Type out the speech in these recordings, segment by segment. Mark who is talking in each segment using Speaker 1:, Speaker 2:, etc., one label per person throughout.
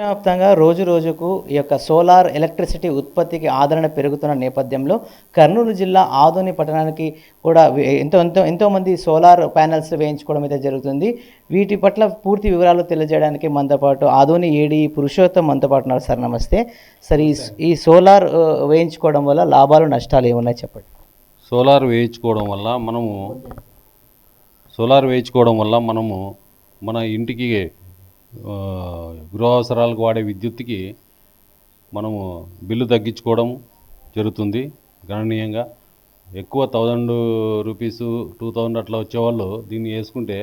Speaker 1: వ్యాప్తంగా రోజు రోజుకు ఈ యొక్క సోలార్ ఎలక్ట్రిసిటీ ఉత్పత్తికి ఆదరణ పెరుగుతున్న నేపథ్యంలో కర్నూలు జిల్లా ఆదోని పట్టణానికి కూడా ఎంతోమంది సోలార్ ప్యానెల్స్ వేయించుకోవడం అయితే జరుగుతుంది. వీటి పట్ల పూర్తి వివరాలు తెలియజేయడానికి మనతో పాటు ఆదోని ఏడీ పురుషోత్తం మనతో పాటు ఉన్నారు. సార్ నమస్తే. సార్, ఈ సోలార్ వేయించుకోవడం వల్ల లాభాలు నష్టాలు ఏమున్నాయి చెప్పండి.
Speaker 2: సోలార్ వేయించుకోవడం వల్ల మనము మన ఇంటికి గృహ అవసరాలకు వాడే విద్యుత్తుకి మనము బిల్లు తగ్గించుకోవడం జరుగుతుంది గణనీయంగా. ఎక్కువ 1000 రూపీస్ 2000 అట్లా వచ్చేవాళ్ళు దీన్ని వేసుకుంటే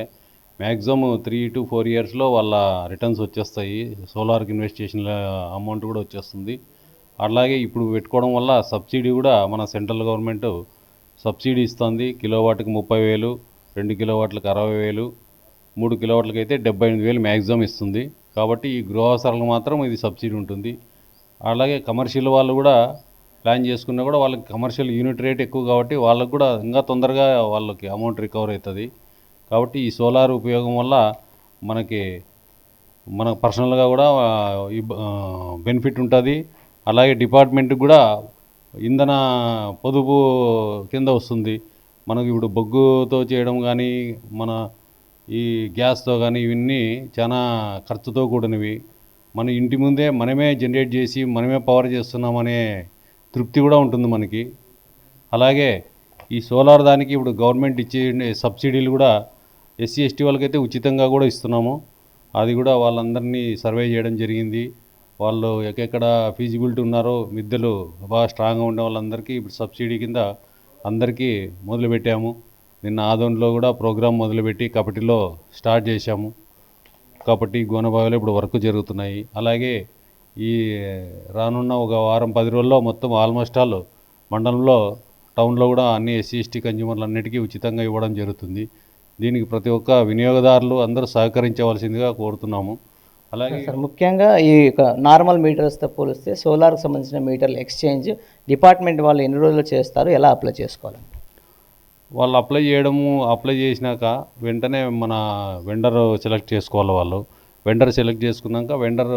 Speaker 2: మ్యాక్సిమం 3 to 4 ఇయర్స్లో వాళ్ళ రిటర్న్స్ వచ్చేస్తాయి. సోలార్కి ఇన్వెస్ట్ చేసిన అమౌంట్ కూడా వచ్చేస్తుంది. అలాగే ఇప్పుడు పెట్టుకోవడం వల్ల సబ్సిడీ కూడా మన సెంట్రల్ గవర్నమెంట్ సబ్సిడీ ఇస్తుంది. కిలోవాట్కి 30,000, 2 కిలోవాట్లకు 60,000, 3 కిలోవాట్లకి అయితే 78,000 మ్యాక్సిమం ఇస్తుంది. కాబట్టి ఈ గృహ అవసరాలకు మాత్రం ఇది సబ్సిడీ ఉంటుంది. అలాగే కమర్షియల్ వాళ్ళు కూడా ప్లాన్ చేసుకున్నా కూడా వాళ్ళకి కమర్షియల్ యూనిట్ రేట్ ఎక్కువ కాబట్టి వాళ్ళకు కూడా ఇంకా తొందరగా వాళ్ళకి అమౌంట్ రికవర్ అవుతుంది. కాబట్టి ఈ సోలార్ ఉపయోగం వల్ల మన పర్సనల్గా కూడా బెనిఫిట్ ఉంటుంది. అలాగే డిపార్ట్మెంట్కి కూడా ఇంధన పొదుపు కింద వస్తుంది. మనకి ఇప్పుడు బొగ్గుతో చేయడం కానీ మన ఈ గ్యాస్తో కానీ ఇవన్నీ చాలా ఖర్చుతో కూడినవి. మన ఇంటి ముందే మనమే జనరేట్ చేసి మనమే పవర్ చేస్తున్నామనే తృప్తి కూడా ఉంటుంది మనకి. అలాగే ఈ సోలార్ దానికి ఇప్పుడు గవర్నమెంట్ ఇచ్చే సబ్సిడీలు కూడా SC ST వాళ్ళకైతే ఉచితంగా కూడా ఇస్తున్నాము. అది కూడా వాళ్ళందరినీ సర్వే చేయడం జరిగింది. వాళ్ళు ఎక్కడెక్కడ ఫీజిబిలిటీ ఉన్నారో మిద్దెలు బాగా స్ట్రాంగ్గా ఉండే వాళ్ళందరికీ ఇప్పుడు సబ్సిడీ కింద అందరికీ మొదలుపెట్టాము. నిన్న ఆదోన్లో కూడా ప్రోగ్రాం మొదలుపెట్టి కపటిలో స్టార్ట్ చేశాము. కపటి గోనబావిలో ఇప్పుడు వర్క్ జరుగుతున్నాయి. అలాగే ఈ రానున్న ఒక వారం 10 రోజుల్లో మొత్తం ఆల్మోస్ట్ ఆల్ మండలంలో టౌన్లో కూడా అన్ని SC ST కన్జ్యూమర్లు అన్నిటికీ ఉచితంగా ఇవ్వడం జరుగుతుంది. దీనికి ప్రతి ఒక్క వినియోగదారులు అందరూ సహకరించవలసిందిగా కోరుతున్నాము. అలాగే
Speaker 1: సార్, ముఖ్యంగా ఈ నార్మల్ మీటర్స్తో పోలిస్తే సోలార్కి సంబంధించిన మీటర్ల ఎక్స్చేంజ్ డిపార్ట్మెంట్ వాళ్ళు ఎన్ని రోజులు చేస్తారు, ఎలా అప్లై చేసుకోవాలి?
Speaker 2: వాళ్ళు అప్లై చేసినాక వెంటనే మన వెండర్ సెలెక్ట్ చేసుకోవాలి. వాళ్ళు వెండర్ సెలెక్ట్ చేసుకున్నాక వెండర్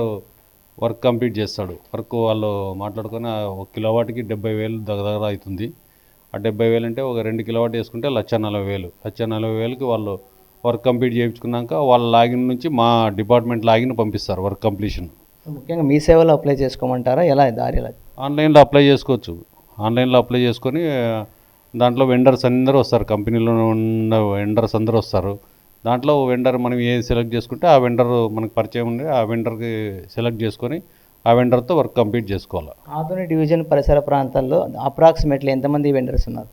Speaker 2: వర్క్ కంప్లీట్ చేస్తాడు. వర్క్ వాళ్ళు మాట్లాడుకొని 1 కిలోవాట్కి 70,000 దగ్గర అవుతుంది. ఆ 70,000 అంటే ఒక 2 కిలోవాట్ వేసుకుంటే 1,40,000. 1,40,000కి వాళ్ళు వర్క్ కంప్లీట్ చేయించుకున్నాక వాళ్ళ లాగిన్ నుంచి మా డిపార్ట్మెంట్ లాగిన్ పంపిస్తారు వర్క్ కంప్లీషన్.
Speaker 1: ముఖ్యంగా మీ సేవలో అప్లై చేసుకోమంటారా, ఎలా దారి ఎలా?
Speaker 2: ఆన్లైన్లో అప్లై చేసుకోవచ్చు. ఆన్లైన్లో అప్లై చేసుకొని దాంట్లో వెండర్స్ అందరూ వస్తారు, కంపెనీలో ఉన్న వెండర్స్ అందరూ వస్తారు. దాంట్లో వెండర్ మనం ఏది సెలెక్ట్ చేసుకుంటే ఆ వెండర్ మనకు పరిచయం ఉండే ఆ వెండర్కి సెలెక్ట్ చేసుకొని ఆ వెండర్తో వర్క్ కంప్లీట్ చేసుకోవాలి.
Speaker 1: ఆదోని డివిజన్ పరిసర ప్రాంతాల్లో అప్రాక్సిమేట్లీ ఎంతమంది వెండర్స్ ఉన్నారు?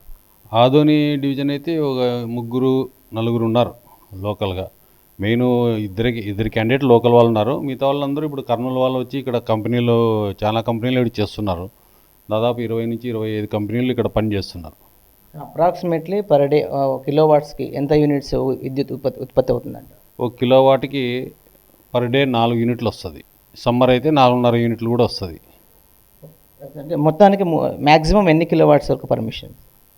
Speaker 2: ఆదోని డివిజన్ అయితే ఒక 3-4 ఉన్నారు లోకల్గా. మెయిన్ ఇద్దరు క్యాండిడేట్ లోకల్ వాళ్ళు ఉన్నారు. మిగతా వాళ్ళందరూ ఇప్పుడు కర్నూలు వాళ్ళు వచ్చి ఇక్కడ చాలా కంపెనీలు ఇక్కడ చేస్తున్నారు. దాదాపు 20 నుంచి 25 కంపెనీలు ఇక్కడ పనిచేస్తున్నారు.
Speaker 1: అప్రాక్సిమేట్లీ పర్ డే కిలోవాట్స్కి ఎంత యూనిట్స్ విద్యుత్ ఉత్పత్తి అవుతుందంట?
Speaker 2: 1 కిలోవాట్కి పర్ డే 4 యూనిట్లు వస్తుంది. సమ్మర్ అయితే 4.5 యూనిట్లు కూడా వస్తుంది.
Speaker 1: అంటే మొత్తానికి మ్యాక్సిమం ఎన్ని కిలోవాట్స్ వరకు పర్మిషన్?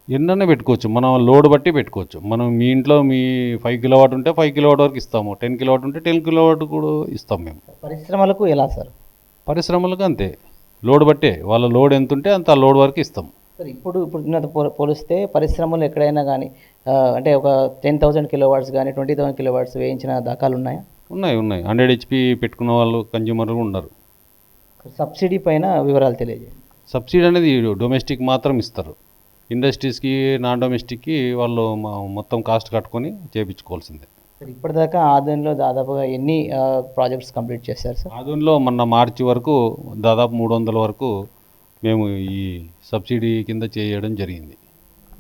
Speaker 2: ఎన్నైనా పెట్టుకోవచ్చు, మనం లోడ్ బట్టి పెట్టుకోవచ్చు. మనం మీ ఇంట్లో 5 కిలోవాట్ ఉంటే 5 కిలోవాట్ వరకు ఇస్తాము, 10 కిలోవాట్ ఉంటే 10 కిలోవాట్ కూడా ఇస్తాం మేము.
Speaker 1: పరిశ్రమలకు ఎలా సార్?
Speaker 2: పరిశ్రమలకు అంతే, లోడ్ బట్టే. వాళ్ళ లోడ్ ఎంత ఉంటే అంత లోడ్ వరకు ఇస్తాం.
Speaker 1: సార్, ఇప్పుడు పోలిస్తే పరిశ్రమలు ఎక్కడైనా కానీ అంటే ఒక 10,000 కిలోవాట్స్ కానీ 20,000 కిలోవాట్స్ వేయించిన దాఖలు ఉన్నాయా?
Speaker 2: ఉన్నాయి. 100 HP పెట్టుకున్న వాళ్ళు కన్జ్యూమర్లు ఉన్నారు.
Speaker 1: సబ్సిడీ పైన వివరాలు తెలియజేయండి.
Speaker 2: సబ్సిడీ అనేది డొమెస్టిక్ మాత్రం ఇస్తారు. ఇండస్ట్రీస్కి నాన్ డొమెస్టిక్కి వాళ్ళు మొత్తం కాస్ట్ కట్టుకొని చేయించుకోవాల్సిందే.
Speaker 1: సార్, ఇప్పటిదాకా ఆదోనిలో దాదాపుగా ఎన్ని ప్రాజెక్ట్స్ కంప్లీట్ చేశారు సార్?
Speaker 2: ఆదోనిలో మొన్న మార్చి వరకు దాదాపు 300 వరకు మేము ఈ సబ్సిడీ కింద చేయడం జరిగింది.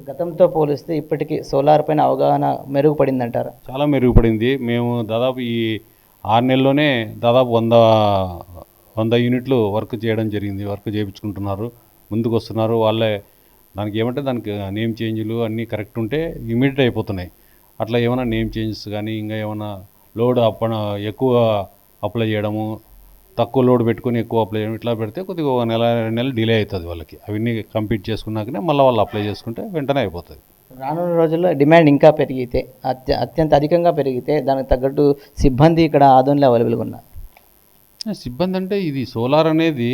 Speaker 1: గతంతో పోలిస్తే ఇప్పటికీ సోలార్ పైన అవగాహన మెరుగుపడిందంటారా?
Speaker 2: చాలా మెరుగుపడింది. మేము దాదాపు ఈ 6 నెలల్లోనే దాదాపు 100 యూనిట్లు వర్క్ చేయడం జరిగింది. వర్క్ చేయించుకుంటున్నారు, ముందుకు వస్తున్నారు. వాళ్ళే దానికి నేమ్ చేంజ్లు అన్నీ కరెక్ట్ ఉంటే ఇమీడియట్ అయిపోతున్నాయి. అట్లా ఏమైనా నేమ్ చేంజెస్ కానీ ఇంకా ఏమైనా లోడ్ ఎక్కువ అప్లై చేయడము, తక్కువ లోడ్ పెట్టుకొని ఎక్కువ అప్లై చేయడం, ఇట్లా పెడితే కొద్దిగా 1 నెల 2 నెలలు డిలే అవుతుంది వాళ్ళకి. అవన్నీ కంప్లీట్ చేసుకున్నాకనే మళ్ళీ వాళ్ళు అప్లై చేసుకుంటే వెంటనే అయిపోతుంది.
Speaker 1: రానున్న రోజుల్లో డిమాండ్ ఇంకా పెరిగితే, అత్యంత అధికంగా పెరిగితే దానికి తగ్గట్టు సిబ్బంది ఇక్కడ ఆదోనిలో అవైలబుల్గా ఉన్నారు.
Speaker 2: సిబ్బంది అంటే ఇది సోలార్ అనేది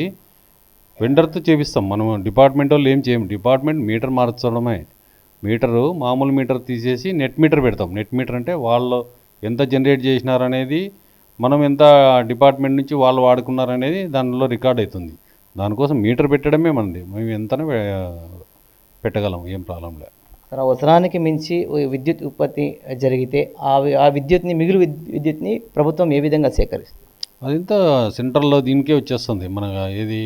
Speaker 2: వెండర్తో చేపిస్తాం మనం, డిపార్ట్మెంట్ వాళ్ళు ఏం చేయము. డిపార్ట్మెంట్ మీటర్ మార్చడమే. మీటరు మామూలు మీటర్ తీసేసి నెట్ మీటర్ పెడతాం. నెట్ మీటర్ అంటే వాళ్ళు ఎంత జనరేట్ చేసినారనేది, మనం ఎంత డిపార్ట్మెంట్ నుంచి వాళ్ళు వాడుకున్నారనేది దానిలో రికార్డ్ అవుతుంది. దానికోసం మీటర్ పెట్టడమే మనది. మేము ఎంతనే పెట్టగలం, ఏం ప్రాబ్లం లేదు.
Speaker 1: సార్, అవసరానికి మించి విద్యుత్ ఉత్పత్తి జరిగితే ఆ విద్యుత్ని మిగులు విద్యుత్ని ప్రభుత్వం ఏ విధంగా సేకరిస్తుంది?
Speaker 2: అదంతా సెంట్రల్లో దీనికే వచ్చేస్తుంది. మన ఏది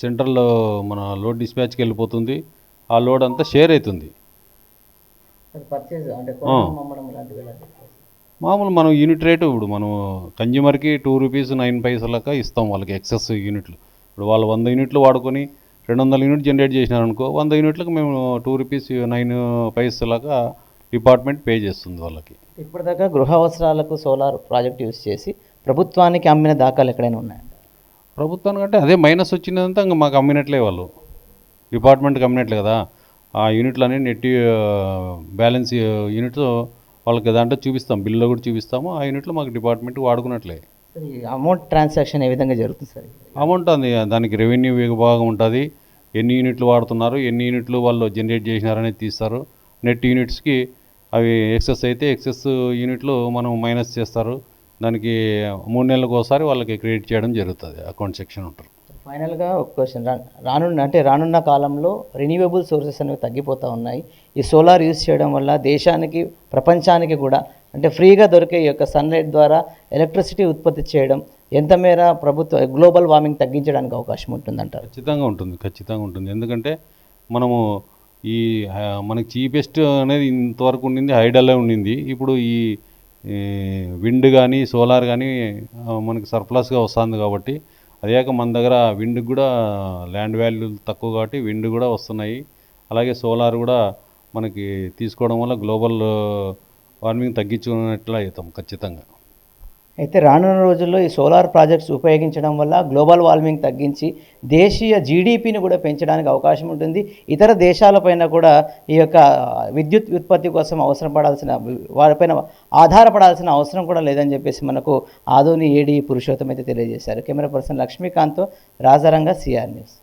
Speaker 2: సెంట్రల్లో మన లోడ్ డిస్పాచ్కి వెళ్ళిపోతుంది. ఆ లోడ్ అంతా షేర్ అవుతుంది.
Speaker 1: పర్చేజ్ అంటే
Speaker 2: మామూలు మనం యూనిట్ రేటు ఇప్పుడు మనం కన్జ్యూమర్కి ₹2.09 ఇస్తాం వాళ్ళకి ఎక్సెస్ యూనిట్లు. ఇప్పుడు వాళ్ళు 100 యూనిట్లు వాడుకొని 200 యూనిట్ జనరేట్ చేసినారనుకో, 100 యూనిట్లకు మేము ₹2.09 డిపార్ట్మెంట్ పే చేస్తుంది వాళ్ళకి.
Speaker 1: ఇప్పటిదాకా గృహ అవసరాలకు సోలార్ ప్రాజెక్ట్ యూజ్ చేసి ప్రభుత్వానికి అమ్మిన దాఖలు ఎక్కడైనా ఉన్నాయండి?
Speaker 2: ప్రభుత్వానికి అంటే అదే మైనస్ వచ్చినదంతా ఇంకా మాకు అమ్మినట్లే, వాళ్ళు డిపార్ట్మెంట్కి అమ్మినట్లే కదా. ఆ యూనిట్లని నెట్ బ్యాలెన్స్ యూనిట్స్ వాళ్ళకి దాంట్లో చూపిస్తాం, బిల్లులో కూడా చూపిస్తాము. ఆ యూనిట్లు మాకు డిపార్ట్మెంట్ వాడుకున్నట్లే.
Speaker 1: అమౌంట్ ట్రాన్సాక్షన్ ఏ విధంగా జరుగుతుంది సార్?
Speaker 2: అమౌంట్ అది దానికి రెవెన్యూ విభాగం ఉంటుంది. ఎన్ని యూనిట్లు వాడుతున్నారు, ఎన్ని యూనిట్లు వాళ్ళు జనరేట్ చేసినారనేది తీస్తారు. నెట్ యూనిట్స్కి అవి ఎక్సెస్ అయితే ఎక్సెస్ యూనిట్లు మనం మైనస్ చేస్తారు. దానికి 3 నెలలకు ఒకసారి వాళ్ళకి క్రెడిట్ చేయడం జరుగుతుంది. అకౌంట్ సెక్షన్ ఉంటారు.
Speaker 1: ఫైనల్గా ఒక క్వశ్చన్, రానున్న కాలంలో రెన్యూవబుల్ సోర్సెస్ అనేవి తగ్గిపోతూ ఉన్నాయి. ఈ సోలార్ యూజ్ చేయడం వల్ల దేశానికి, ప్రపంచానికి కూడా అంటే ఫ్రీగా దొరికే ఈ యొక్క సన్లైట్ ద్వారా ఎలక్ట్రిసిటీ ఉత్పత్తి చేయడం ఎంత మేర ప్రభుత్వ గ్లోబల్ వార్మింగ్ తగ్గించడానికి అవకాశం ఉంటుందంటారు?
Speaker 2: ఖచ్చితంగా ఉంటుంది. ఎందుకంటే మనము మనకి చీపెస్ట్ అనేది ఇంతవరకు ఉండింది హైడల్లో ఉండింది. ఇప్పుడు ఈ విండ్ కానీ సోలార్ కానీ మనకి సర్ప్లస్గా వస్తుంది కాబట్టి, అదేక మన దగ్గర విండ్కి కూడా ల్యాండ్ వాల్యూ తక్కువ కాబట్టి విండ్ కూడా వస్తున్నాయి. అలాగే సోలార్ కూడా మనకి తీసుకోవడం వల్ల గ్లోబల్ వార్మింగ్ తగ్గించుకున్నట్లు అవుతాం ఖచ్చితంగా.
Speaker 1: అయితే రానున్న రోజుల్లో ఈ సోలార్ ప్రాజెక్ట్స్ ఉపయోగించడం వల్ల గ్లోబల్ వార్మింగ్ తగ్గించి దేశీయ జీడిపిని కూడా పెంచడానికి అవకాశం ఉంటుంది. ఇతర దేశాలపైన కూడా ఈ యొక్క విద్యుత్ ఉత్పత్తి కోసం వారిపైన ఆధారపడాల్సిన అవసరం కూడా లేదని చెప్పేసి మనకు ఆదోని ఏడీ పురుషోత్తం అయితే తెలియజేశారు. కెమెరా పర్సన్ లక్ష్మీకాంత్తో రాజారంగ, సిఆర్ న్యూస్.